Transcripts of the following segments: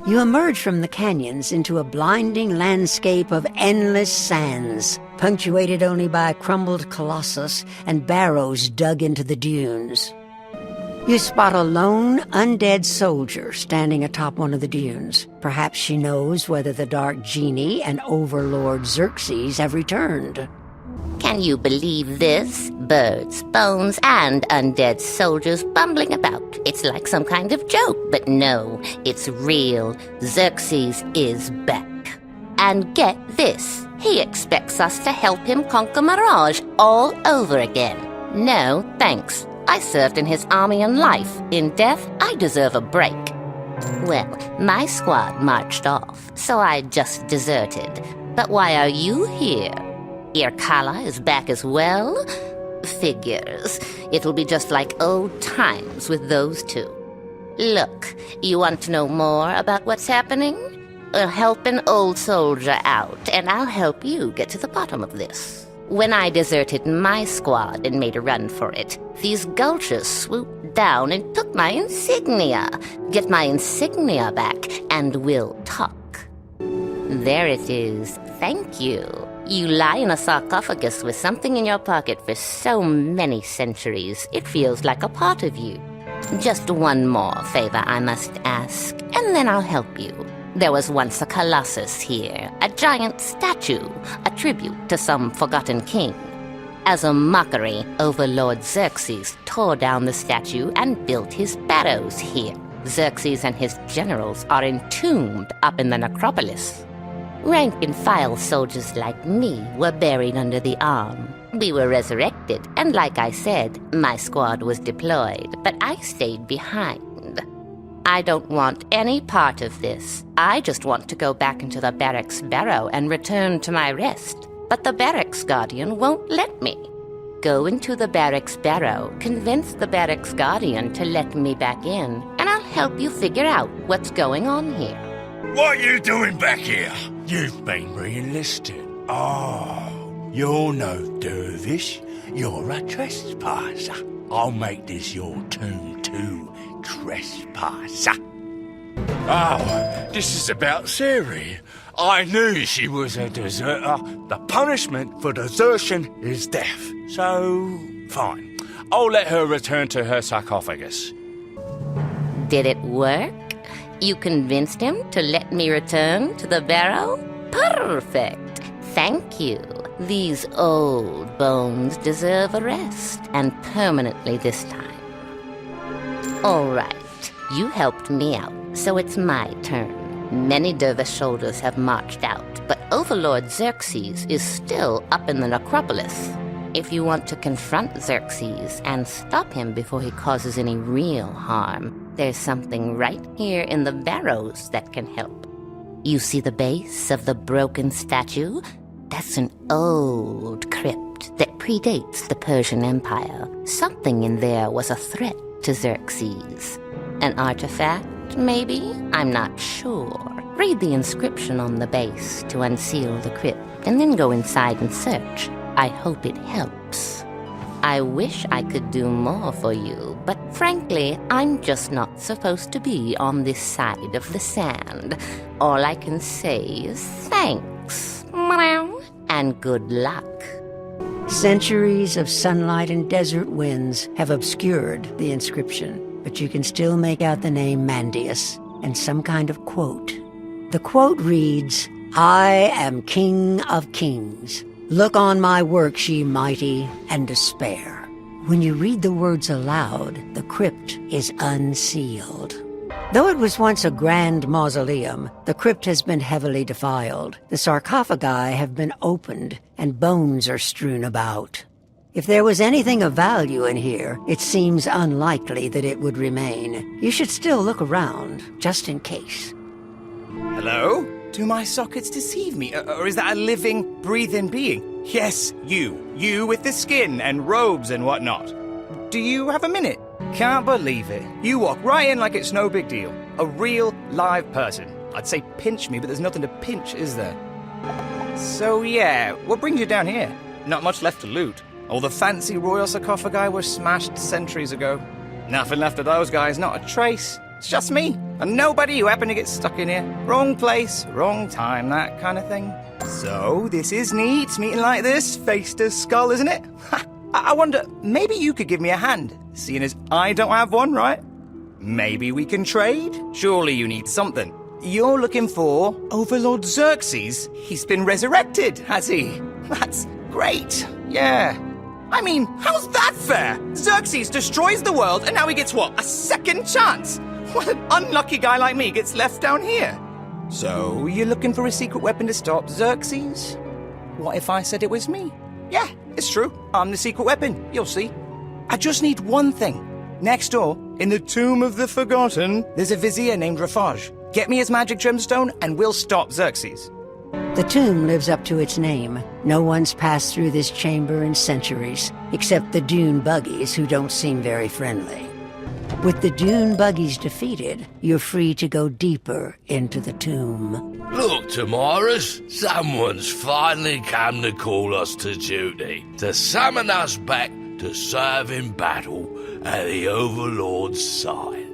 You emerge from the canyons into a blinding landscape of endless sands, punctuated only by a crumbled colossus and barrows dug into the dunes. You spot a lone, undead soldier standing atop one of the dunes. Perhaps she knows whether the Dark Genie and Overlord Xerxes have returned. Can you believe this? Birds, bones, and undead soldiers bumbling about. It's like some kind of joke, but no, it's real. Xerxes is back. And get this, he expects us to help him conquer Mirage all over again. No, thanks. I served in his army in life. In death, I deserve a break. Well, my squad marched off, so I just deserted. But why are you here? Irkala is back as well? Figures. It'll be just like old times with those two. Look, you want to know more about what's happening? Help an old soldier out, and I'll help you get to the bottom of this. When I deserted my squad and made a run for it, these gulchers swooped down and took my insignia. Get my insignia back, and we'll talk. There it is. Thank you. You lie in a sarcophagus with something in your pocket for so many centuries, it feels like a part of you. Just one more favor I must ask, and then I'll help you. There was once a colossus here, a giant statue, a tribute to some forgotten king. As a mockery, Overlord Xerxes tore down the statue and built his barrows here. Xerxes and his generals are entombed up in the necropolis. Rank-and-file soldiers like me were buried under the arm. We were resurrected, and like I said, my squad was deployed, but I stayed behind. I don't want any part of this. I just want to go back into the barracks barrow and return to my rest. But the barracks guardian won't let me. Go into the barracks barrow, convince the barracks guardian to let me back in, and I'll help you figure out what's going on here. What are you doing back here? You've been re-enlisted. Oh, you're no dervish. You're a trespasser. I'll make this your tomb too, trespasser. Oh, this is about Siri. I knew she was a deserter. The punishment for desertion is death. So, fine. I'll let her return to her sarcophagus. Did it work? You convinced him to let me return to the barrow? Perfect. Thank you. These old bones deserve a rest, and permanently this time. All right. You helped me out, so it's my turn. Many dervish soldiers have marched out, but Overlord Xerxes is still up in the necropolis. If you want to confront Xerxes and stop him before he causes any real harm, there's something right here in the barrows that can help. You see the base of the broken statue? That's an old crypt that predates the Persian Empire. Something in there was a threat to Xerxes. An artifact, maybe? I'm not sure. Read the inscription on the base to unseal the crypt, and then go inside and search. I hope it helps. I wish I could do more for you, but frankly, I'm just not supposed to be on this side of the sand. All I can say is thanks. And good luck. Centuries of sunlight and desert winds have obscured the inscription, but you can still make out the name Mandius and some kind of quote. The quote reads, "I am King of Kings. Look on my works, ye mighty, and despair." When you read the words aloud, the crypt is unsealed. Though it was once a grand mausoleum, the crypt has been heavily defiled. The sarcophagi have been opened, and bones are strewn about. If there was anything of value in here, it seems unlikely that it would remain. You should still look around, just in case. Hello? Do my sockets deceive me? Or is that a living, breathing being? Yes, you. You with the skin and robes and whatnot. Do you have a minute? Can't believe it. You walk right in like it's no big deal. A real, live person. I'd say pinch me, but there's nothing to pinch, is there? So yeah, what brings you down here? Not much left to loot. All the fancy royal sarcophagi were smashed centuries ago. Nothing left of those guys, not a trace. It's just me, And nobody who happened to get stuck in here. Wrong place, wrong time, that kind of thing. So, this is neat, meeting like this, face to skull, isn't it? I wonder, maybe you could give me a hand, seeing as I don't have one, right? Maybe we can trade? Surely you need something. You're looking for Overlord Xerxes. He's been resurrected, has he? That's great, yeah. I mean, how's that fair? Xerxes destroys the world, and now he gets what, a second chance? What an unlucky guy like me gets left down here. So, you're looking for a secret weapon to stop Xerxes? What if I said it was me? Yeah, it's true. I'm the secret weapon, you'll see. I just need one thing. Next door, in the Tomb of the Forgotten, there's a vizier named Mirage. Get me his magic gemstone, and we'll stop Xerxes. The tomb lives up to its name. No one's passed through this chamber in centuries, except the Dune buggies, who don't seem very friendly. With the Dune buggies defeated, you're free to go deeper into the tomb. Look, Tamaras, someone's finally come to call us to duty, to summon us back to serve in battle at the Overlord's side.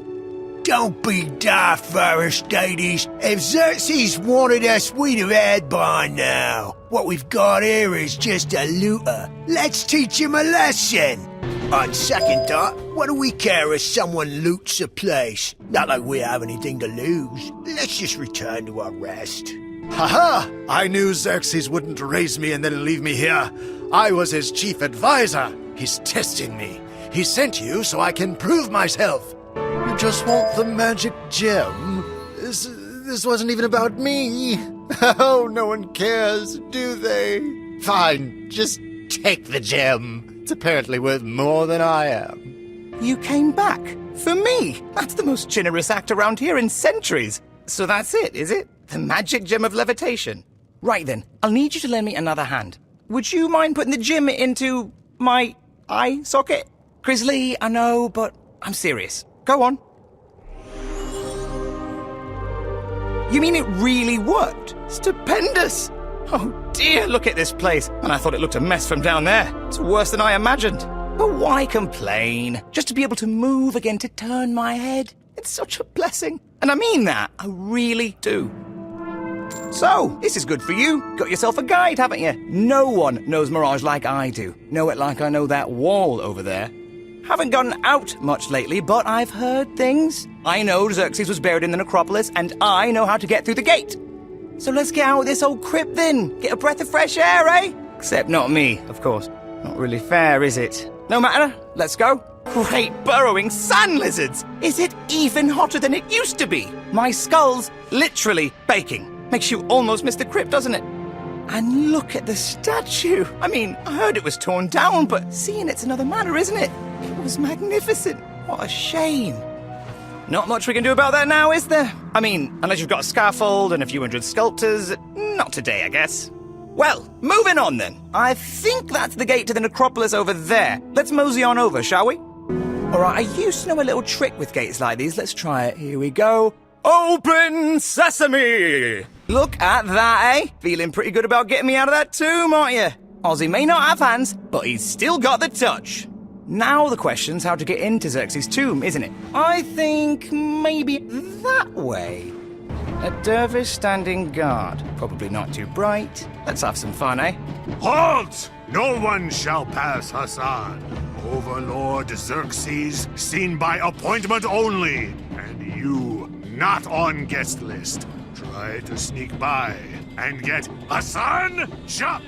Don't be daft, Aristides. If Xerxes wanted us, we'd have had by now. What we've got here is just a looter. Let's teach him a lesson. On second thought, what do we care if someone loots a place? Not like we have anything to lose. Let's just return to our rest. Haha! I knew Xerxes wouldn't raise me and then leave me here. I was his chief advisor. He's testing me. He sent you so I can prove myself. You just want the magic gem? This wasn't even about me. Oh, no one cares, do they? Fine, just take the gem. It's apparently worth more than I am. You came back? For me? That's the most generous act around here in centuries. So that's it, is it? The magic gem of levitation. Right then, I'll need you to lend me another hand. Would you mind putting the gem into my eye socket? Grizzly, I know, but I'm serious. Go on. You mean it really worked? Stupendous! Oh dear, look at this place. And I thought it looked a mess from down there. It's worse than I imagined. But why complain? Just to be able to move again, to turn my head. It's such a blessing. And I mean that. I really do. So, this is good for you. Got yourself a guide, haven't you? No one knows Mirage like I do. Know it like I know that wall over there. Haven't gotten out much lately, but I've heard things. I know Xerxes was buried in the necropolis, and I know how to get through the gate. So let's get out of this old crypt then. Get a breath of fresh air, eh? Except not me, of course. Not really fair, is it? No matter, let's go. Great burrowing sand lizards! Is it even hotter than it used to be? My skull's literally baking. Makes you almost miss the crypt, doesn't it? And look at the statue. I mean, I heard it was torn down, but seeing it's another matter, isn't it? It was magnificent. What a shame. Not much we can do about that now, is there? I mean, unless you've got a scaffold and a few hundred sculptors. Not today, I guess. Well, moving on then. I think that's the gate to the necropolis over there. Let's mosey on over, shall we? Alright, I used to know a little trick with gates like these. Let's try it. Here we go. Open sesame! Look at that, eh? Feeling pretty good about getting me out of that tomb, aren't you? Ozzy may not have hands, but he's still got the touch. Now the question's how to get into Xerxes' tomb, isn't it? I think maybe that way. A dervish standing guard. Probably not too bright. Let's have some fun, eh? Halt! No one shall pass Hassan. Overlord Xerxes, seen by appointment only. And you, not on guest list. Try to sneak by and get Hassan shot.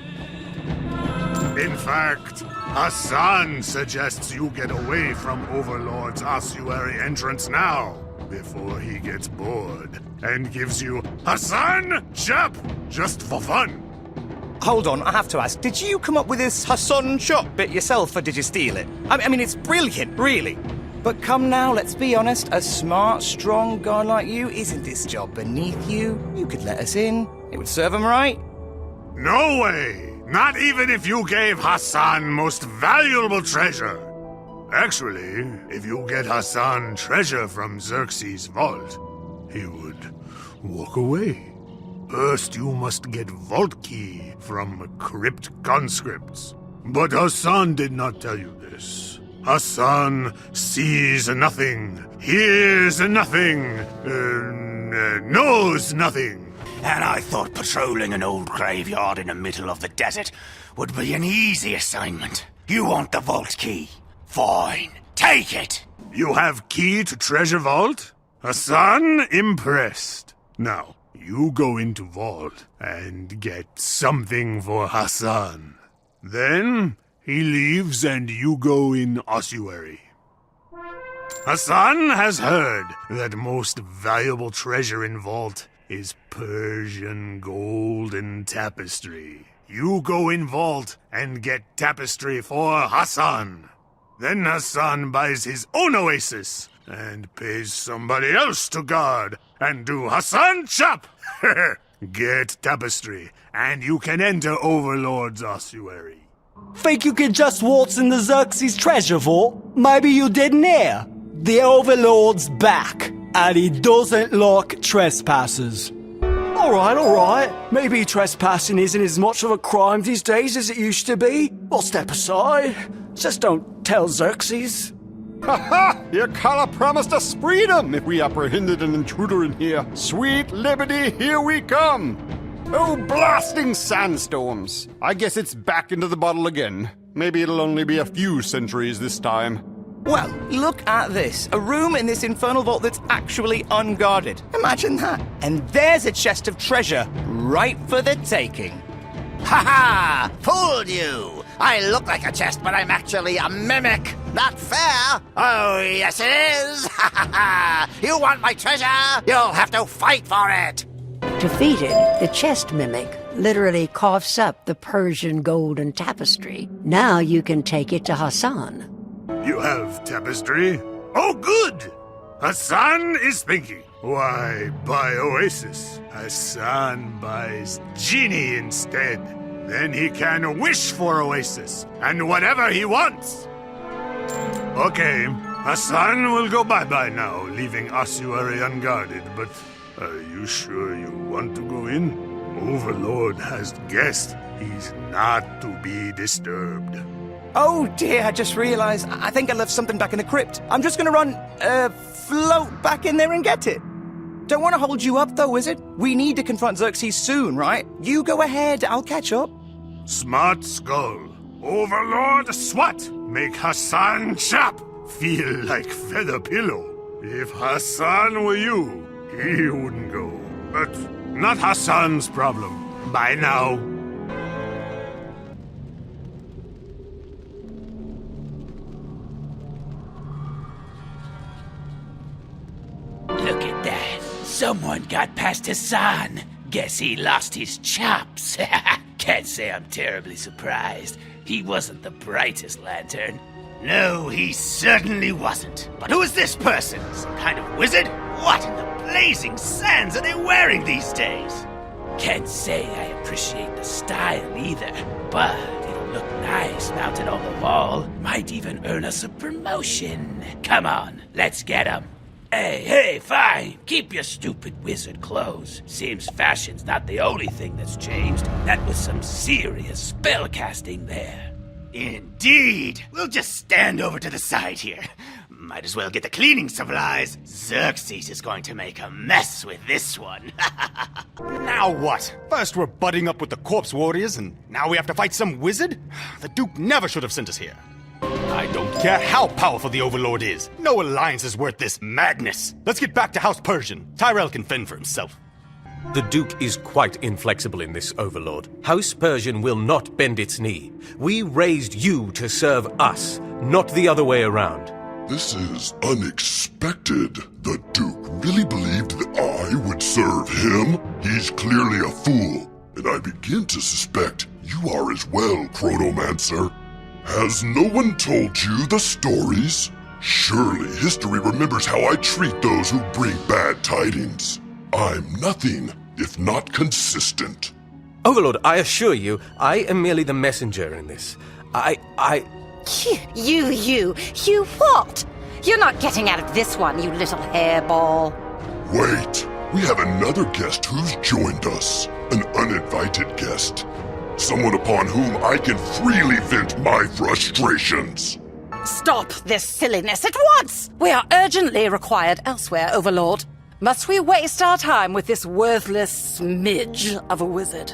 In fact, Hassan suggests you get away from Overlord's ossuary entrance now, before he gets bored, and gives you Hassan Chop just for fun. Hold on, I have to ask, did you come up with this Hassan Chop bit yourself, or did you steal it? I mean, it's brilliant, really. But come now, let's be honest, a smart, strong guy like you, isn't this job beneath you? You could let us in. It would serve him right. No way! Not even if you gave Hassan most valuable treasure. Actually, if you get Hassan treasure from Xerxes' vault, he would walk away. First, you must get vault key from crypt conscripts. But Hassan did not tell you this. Hassan sees nothing, hears nothing, knows nothing. And I thought patrolling an old graveyard in the middle of the desert would be an easy assignment. You want the vault key? Fine, take it. You have key to treasure vault? Hassan impressed. Now, you go into vault and get something for Hassan. Then he leaves and you go in ossuary. Hassan has heard that most valuable treasure in vault is Persian gold and tapestry. You go in vault and get tapestry for Hassan. Then Hassan buys his own oasis and pays somebody else to guard and do Hassan chop. Get tapestry and you can enter Overlord's ossuary. Think you can just waltz in the Xerxes treasure vault? Maybe you didn't hear. The Overlord's back, and he doesn't like trespassers. Alright. Maybe trespassing isn't as much of a crime these days as it used to be. We'll step aside. Just don't tell Xerxes. Ha ha! Your color promised us freedom if we apprehended an intruder in here. Sweet liberty, here we come! Oh, blasting sandstorms! I guess it's back into the bottle again. Maybe it'll only be a few centuries this time. Well, look at this. A room in this infernal vault that's actually unguarded. Imagine that. And there's a chest of treasure, right for the taking. Ha ha! Fooled you! I look like a chest, but I'm actually a mimic. Not fair. Oh, yes it is. Ha ha ha! You want my treasure? You'll have to fight for it. Defeated, the chest mimic literally coughs up the Persian golden tapestry. Now you can take it to Hassan. You have tapestry? Oh, good! Hassan is thinking. Why buy Oasis? Hassan buys Genie instead. Then he can wish for Oasis, and whatever he wants. Okay, Hassan will go bye-bye now, leaving ossuary unguarded, but are you sure you want to go in? Overlord has guessed he's not to be disturbed. Oh dear, I just realized. I think I left something back in the crypt. I'm just gonna float back in there and get it. Don't want to hold you up though, wizard. We need to confront Xerxes soon, right? You go ahead, I'll catch up. Smart skull. Overlord SWAT. Make Hassan chop. Feel like feather pillow. If Hassan were you, he wouldn't go. But not Hassan's problem. Bye now. Look at that. Someone got past Hassan. Guess he lost his chops. Can't say I'm terribly surprised. He wasn't the brightest lantern. No, he certainly wasn't. But who is this person? Some kind of wizard? What in the blazing sands are they wearing these days? Can't say I appreciate the style either, but it'll look nice mounted on the wall. Might even earn us a promotion. Come on, let's get him. Hey, fine. Keep your stupid wizard clothes. Seems fashion's not the only thing that's changed. That was some serious spellcasting there. Indeed. We'll just stand over to the side here. Might as well get the cleaning supplies. Xerxes is going to make a mess with this one. Now what? First we're butting up with the corpse warriors, and now we have to fight some wizard? The Duke never should have sent us here. I don't care how powerful the Overlord is. No alliance is worth this madness. Let's get back to House Persian. Tyrell can fend for himself. The Duke is quite inflexible in this, Overlord. House Persian will not bend its knee. We raised you to serve us, not the other way around. This is unexpected. The Duke really believed that I would serve him? He's clearly a fool, and I begin to suspect you are as well, Chronomancer. Has no one told you the stories? Surely history remembers how I treat those who bring bad tidings. I'm nothing if not consistent. Overlord, I assure you, I am merely the messenger in this. You what? You're not getting out of this one, you little hairball. Wait, we have another guest who's joined us. An uninvited guest. Someone upon whom I can freely vent my frustrations. Stop this silliness at once! We are urgently required elsewhere, Overlord. Must we waste our time with this worthless smidge of a wizard?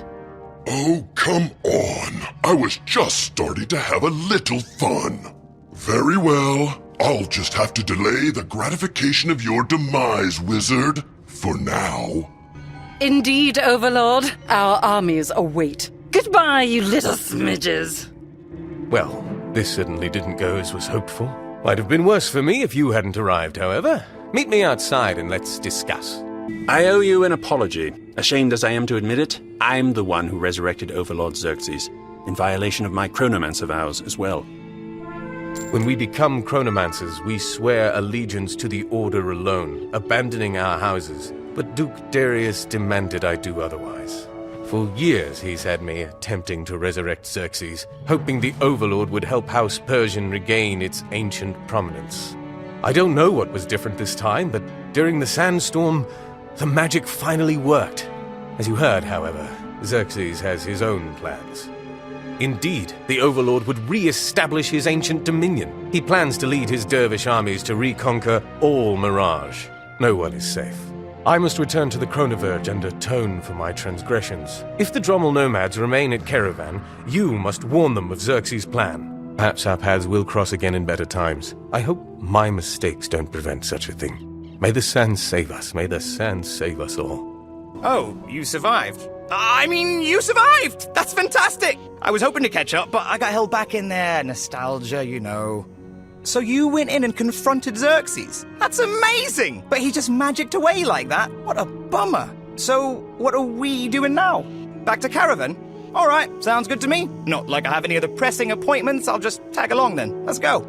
Oh, come on. I was just starting to have a little fun. Very well. I'll just have to delay the gratification of your demise, wizard. For now. Indeed, Overlord. Our armies await. Goodbye, you little smidges. Well, this certainly didn't go as was hoped for. Might have been worse for me if you hadn't arrived, however. Meet me outside and let's discuss. I owe you an apology. Ashamed as I am to admit it, I'm the one who resurrected Overlord Xerxes, in violation of my chronomancer vows as well. When we become chronomancers, we swear allegiance to the Order alone, abandoning our houses. But Duke Darius demanded I do otherwise. For years he's had me attempting to resurrect Xerxes, hoping the Overlord would help House Persian regain its ancient prominence. I don't know what was different this time, but during the sandstorm, the magic finally worked. As you heard, however, Xerxes has his own plans. Indeed, the Overlord would re-establish his ancient dominion. He plans to lead his dervish armies to reconquer all Mirage. No one is safe. I must return to the Chronoverge and atone for my transgressions. If the Drommel nomads remain at Caravan, you must warn them of Xerxes' plan. Perhaps our paths will cross again in better times. I hope my mistakes don't prevent such a thing. May the sands save us. May the sands save us all. Oh, you survived. You survived! That's fantastic! I was hoping to catch up, but I got held back in there. Nostalgia, you know. So you went in and confronted Xerxes? That's amazing! But he just magicked away like that? What a bummer. So, what are we doing now? Back to Caravan? Alright, sounds good to me. Not like I have any other pressing appointments, I'll just tag along then. Let's go.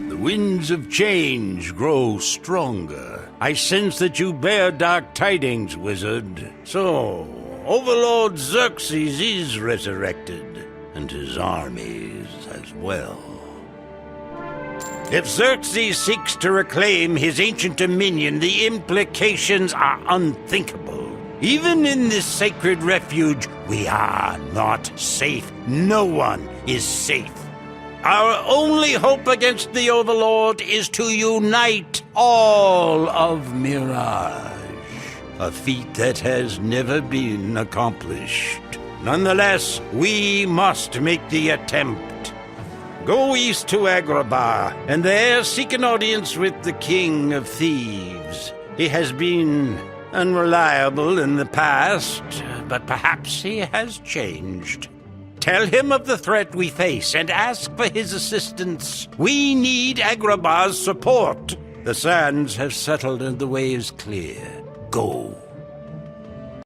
The winds of change grow stronger. I sense that you bear dark tidings, wizard. So, Overlord Xerxes is resurrected, and his armies as well. If Xerxes seeks to reclaim his ancient dominion, the implications are unthinkable. Even in this sacred refuge, we are not safe. No one is safe. Our only hope against the Overlord is to unite all of Mirage. A feat that has never been accomplished. Nonetheless, we must make the attempt. Go east to Agrabah, and there seek an audience with the King of Thieves. He has been unreliable in the past, but perhaps he has changed. Tell him of the threat we face and ask for his assistance. We need Agrabah's support. The sands have settled and the way is clear. Go.